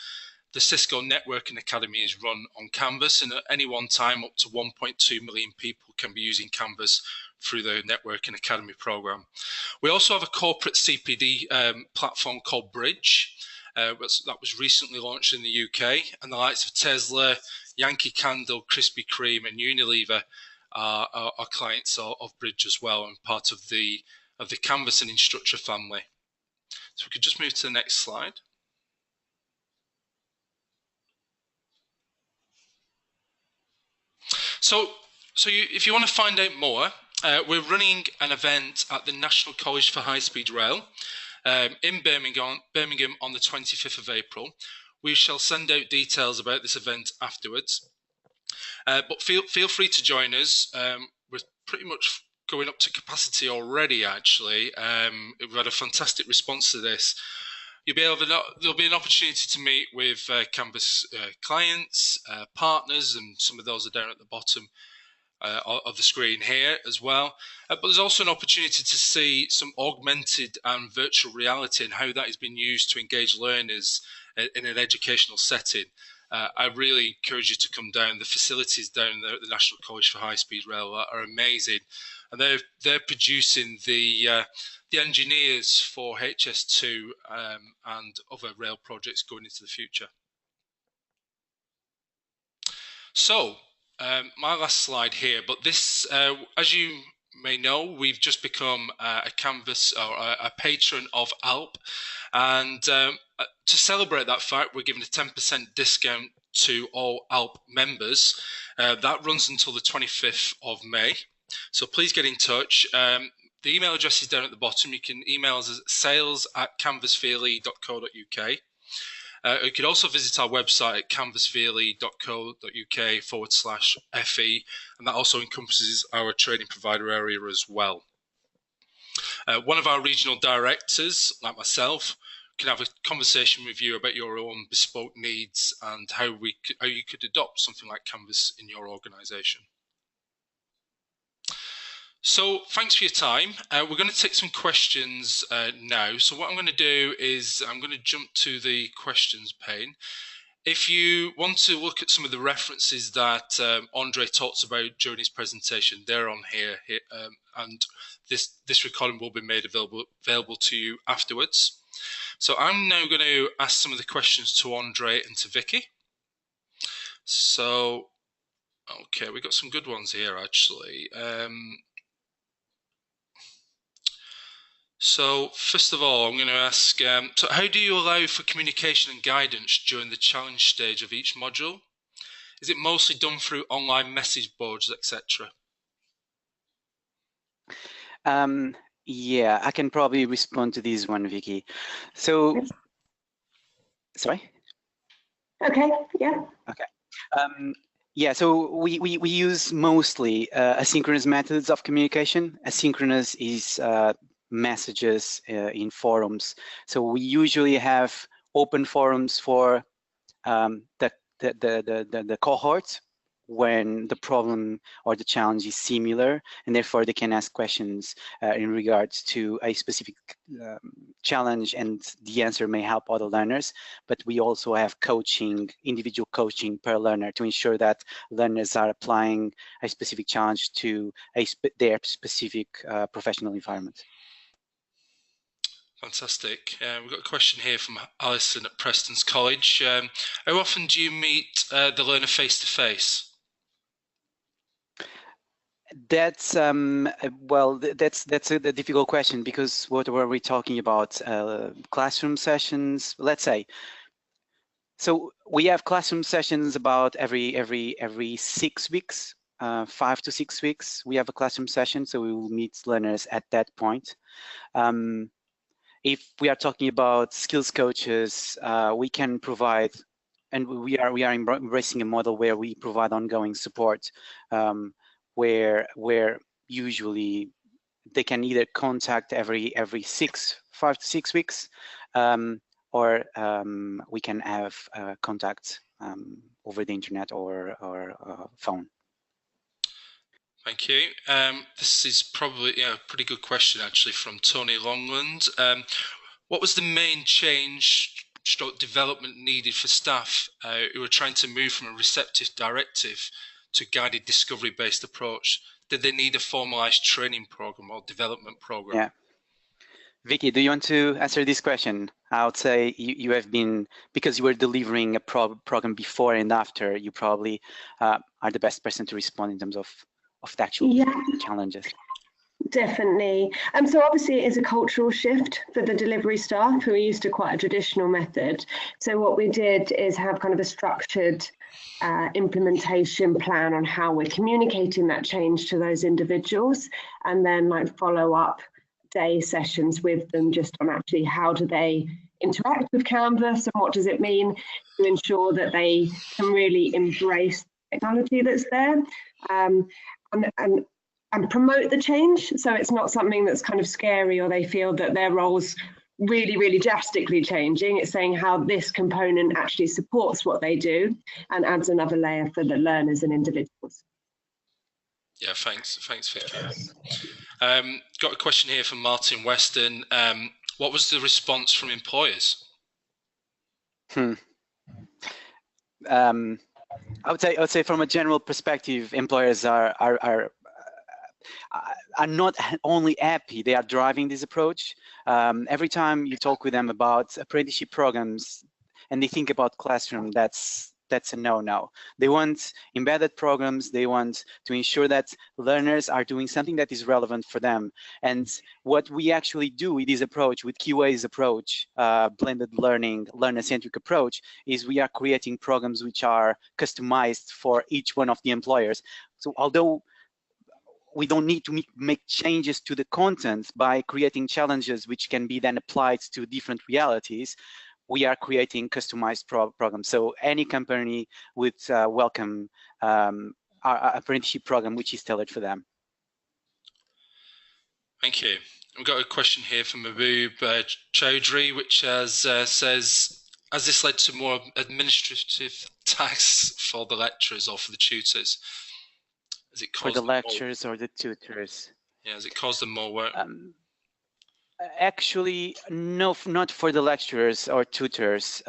The Cisco Networking Academy is run on Canvas, and at any one time up to 1.2 million people can be using Canvas through the Networking Academy program. We also have a corporate CPD platform called Bridge that was recently launched in the UK, and the likes of Tesla, Yankee Candle, Krispy Kreme and Unilever are clients of Bridge as well, and part of the Canvas and Instructure family. So we could just move to the next slide. So if you want to find out more, we're running an event at the National College for High Speed Rail in Birmingham on the 25th of April. We shall send out details about this event afterwards. But feel free to join us. We're pretty much going up to capacity already, actually. We've had a fantastic response to this. There'll be an opportunity to meet with Canvas clients, partners, and some of those are down at the bottom of the screen here as well. But there's also an opportunity to see some augmented and virtual reality and how that is being used to engage learners in an educational setting. I really encourage you to come down. The facilities down there at the National College for High Speed Rail are amazing, and they're producing the engineers for HS2 and other rail projects going into the future. So my last slide here, but this, as you may know, we've just become a Canvas or a patron of AELP, and to celebrate that fact, we're giving a 10% discount to all AELP members. That runs until the 25th of May, so please get in touch. The email address is down at the bottom. You can email us at sales@canvasvle.co.uk. You could also visit our website at canvasvle.co.uk/FE, and that also encompasses our training provider area as well. One of our regional directors, like myself, can have a conversation with you about your own bespoke needs and how you could adopt something like Canvas in your organisation. So thanks for your time. We're going to take some questions now. So what I'm going to do is I'm going to jump to the questions pane. If you want to look at some of the references that Andre talks about during his presentation, they're on here, and this recording will be made available to you afterwards. So I'm now going to ask some of the questions to Andre and to Vicky. So, okay, we've got some good ones here actually. So first of all, I'm going to ask, so how do you allow for communication and guidance during the challenge stage of each module? Is it mostly done through online message boards, etc.? Yeah, I can probably respond to this one, Vicky. So, sorry? Okay, yeah. Okay. Yeah, so we use mostly asynchronous methods of communication. Asynchronous is messages in forums. So we usually have open forums for the cohorts, when the problem or the challenge is similar, and therefore they can ask questions in regards to a specific challenge, and the answer may help other learners. But we also have coaching, individual coaching per learner, to ensure that learners are applying a specific challenge to their specific professional environment. Fantastic. We've got a question here from Alison at Preston's College. How often do you meet the learner face-to-face? That's well, that's a difficult question, because what were we talking about? Classroom sessions, let's say. So we have classroom sessions about every 6 weeks, 5 to 6 weeks. We have a classroom session, so we will meet learners at that point. If we are talking about skills coaches, we can provide, and we are embracing a model where we provide ongoing support. Where usually they can either contact every 5 to 6 weeks, or we can have contact over the internet or phone. Thank you. This is probably a pretty good question, actually, from Tony Longland. What was the main change / development needed for staff who are trying to move from a receptive directive to guided discovery-based approach? Did they need a formalized training program or development program? Yeah. Vicky, do you want to answer this question? I would say you have been, because you were delivering a program before and after, you probably are the best person to respond in terms of the actual challenges. Definitely. So obviously it is a cultural shift for the delivery staff who are used to quite a traditional method. So what we did is have kind of a structured implementation plan on how we're communicating that change to those individuals, and then like follow up day sessions with them just on actually how do they interact with Canvas and what does it mean to ensure that they can really embrace the technology that's there. And promote the change, so it's not something that's kind of scary or they feel that their role's really drastically changing. It's saying how this component actually supports what they do and adds another layer for the learners and individuals. Yeah, thanks Vicky. Got a question here from Martin Weston. What was the response from employers? I would say from a general perspective, employers are not only happy, they are driving this approach. Every time you talk with them about apprenticeship programs and they think about classroom, that's a no-no. They want embedded programs. They want to ensure that learners are doing something that is relevant for them. And what we actually do with this approach, with QA's approach, blended learning, learner-centric approach, is we are creating programs which are customized for each one of the employers. So although we don't need to make changes to the content by creating challenges which can be then applied to different realities, we are creating customized programs. So any company would welcome our apprenticeship program which is tailored for them. Thank you. We've got a question here from Mahbub Chowdhury, which says, has this led to more administrative tasks for the lecturers or for the tutors? Has it caused for the lecturers or the tutors? Yeah, has it caused them more work? Actually, no, not for the lecturers or tutors.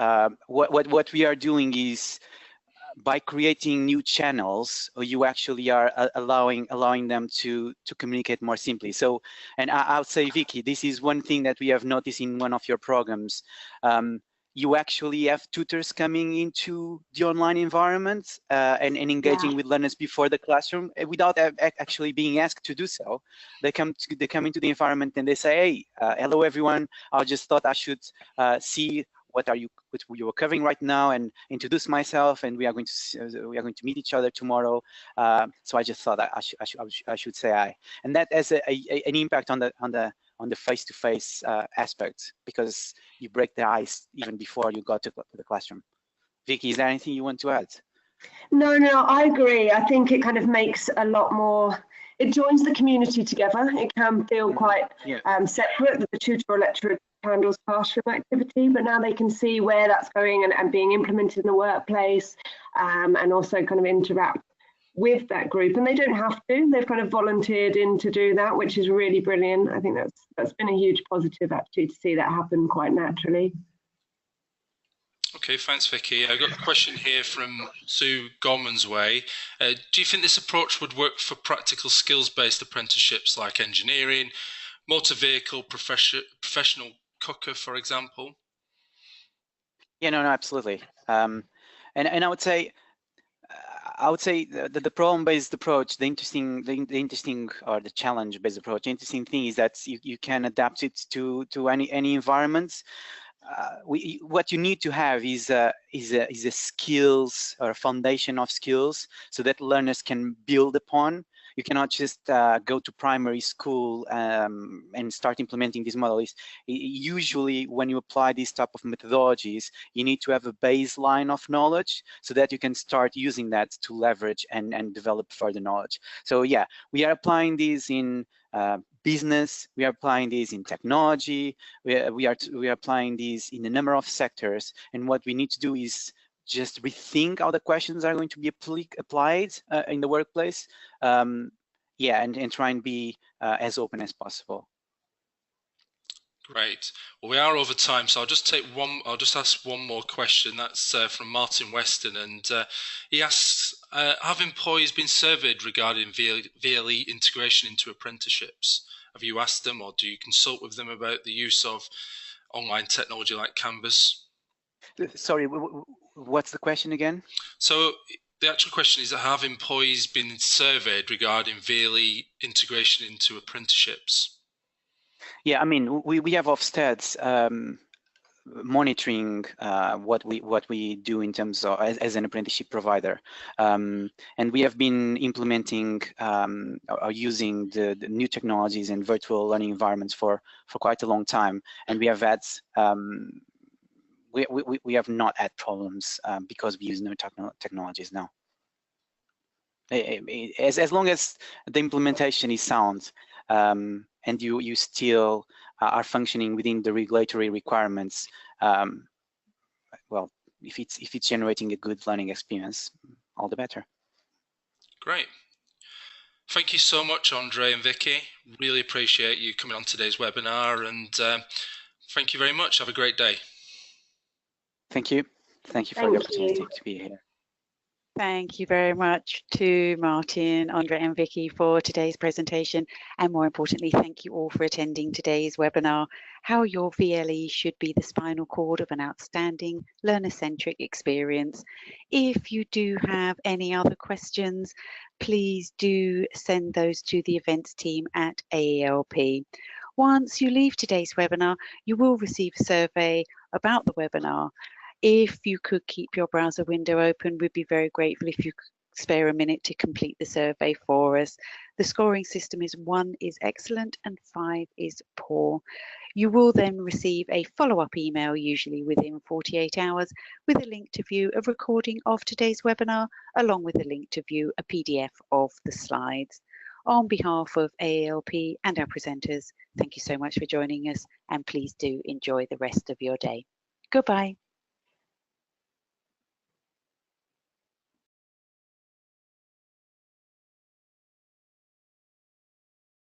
What we are doing is by creating new channels, you actually are allowing them to communicate more simply. So, and I'll say, Vicky, this is one thing that we have noticed in one of your programs. You actually have tutors coming into the online environment and engaging with learners before the classroom without actually being asked to do so. They come into the environment and they say, hey, hello everyone, I just thought I should see what you are covering right now and introduce myself, and we are going to meet each other tomorrow. So I just thought I should say hi, and that has an impact on the face-to-face aspect, because you break the ice even before you got to the classroom. Vicky, is there anything you want to add? No, I agree. I think it kind of makes a lot more, it joins the community together. It can feel quite separate that the tutor or lecturer handles classroom activity, but now they can see where that's going and being implemented in the workplace, and also kind of interact with that group, and they don't have to. They've kind of volunteered in to do that, which is really brilliant. I think that's been a huge positive actually to see that happen quite naturally. Okay, thanks, Vicky. I've got a question here from Sue Gorman's Way. Do you think this approach would work for practical skills-based apprenticeships like engineering, motor vehicle, professional cooker, for example? Yeah, no, absolutely. And I would say the problem-based approach, the interesting or the challenge-based approach, the interesting thing is that you can adapt it to any environment. What you need to have is a skills or a foundation of skills so that learners can build upon. You cannot just go to primary school and start implementing these models. Usually when you apply these type of methodologies, you need to have a baseline of knowledge so that you can start using that to leverage and develop further knowledge. So yeah, we are applying these in business, we are applying these in technology, we are applying these in a number of sectors, and what we need to do is just rethink how the questions are going to be applied in the workplace. Yeah, and try and be as open as possible. Great. Well, we are over time, so I'll just ask one more question. That's from Martin Weston, and he asks, have employees been surveyed regarding VLE integration into apprenticeships? Have you asked them, or do you consult with them about the use of online technology like Canvas? Sorry, what's the question again? So the actual question is, have employees been surveyed regarding VLE integration into apprenticeships? Yeah, I mean, we have Ofsted's monitoring what we do in terms of as an apprenticeship provider, and we have been implementing or using the new technologies and virtual learning environments for quite a long time, and we have had we have not had problems because we use new technologies now. As long as the implementation is sound and you still are functioning within the regulatory requirements, well, if it's generating a good learning experience, all the better. Great. Thank you so much, Andre and Vicky. Really appreciate you coming on today's webinar, and thank you very much. Have a great day. Thank you. Thank you for the opportunity to be here. Thank you very much to Martin, Andre and Vicky for today's presentation, and more importantly, thank you all for attending today's webinar, How Your VLE Should Be the Spinal Cord of an Outstanding Learner-Centric Experience. If you do have any other questions, please do send those to the events team at AELP. Once you leave today's webinar, you will receive a survey about the webinar. If you could keep your browser window open, we'd be very grateful if you could spare a minute to complete the survey for us. The scoring system is 1 is excellent and 5 is poor. You will then receive a follow-up email, usually within 48 hours, with a link to view a recording of today's webinar, along with a link to view a PDF of the slides. On behalf of AELP and our presenters, thank you so much for joining us, and please do enjoy the rest of your day. Goodbye.